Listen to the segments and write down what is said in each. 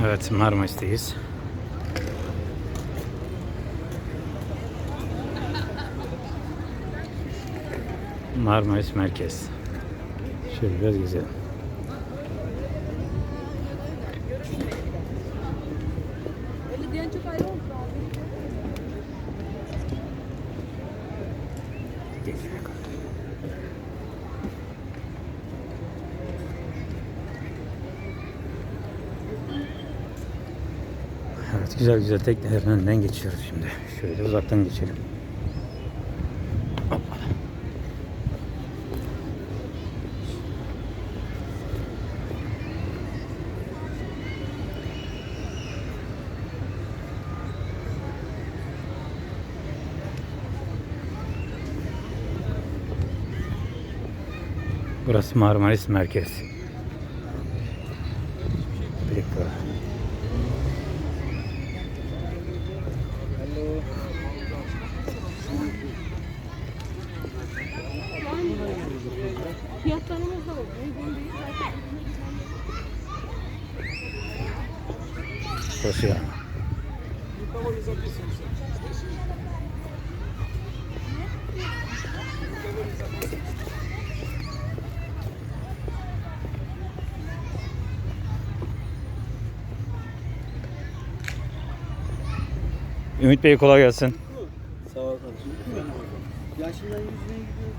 Evet, Marmaris'teyiz. Marmaris Merkez. Şöyle biraz gezelim. Evet, güzel güzel teknelerin önünden geçiyoruz şimdi. Şöyle uzaktan geçelim. Hoppa. Burası Marmaris Merkez. Direkt burası. Fiyatlarımız da uygun değil. Burası yani. Ümit Bey kolay gelsin. Sağ ol kardeşim. Yaşından yüzüne gidiyor.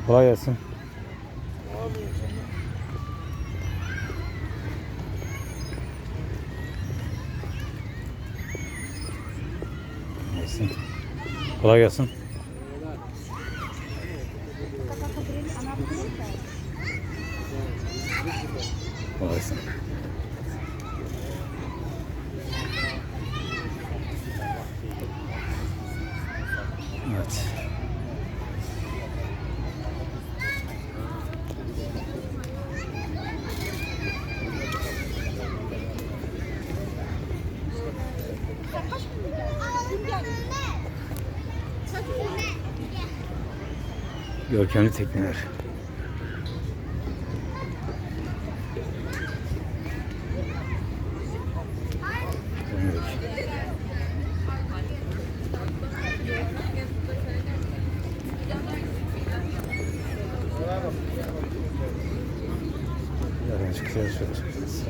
Kolay gelsin. Gelsin. Kolay gelsin. Kolay gelsin. Evet. Görkemli tekneler. Yarın çıkacağız, şöyle çıkacağız.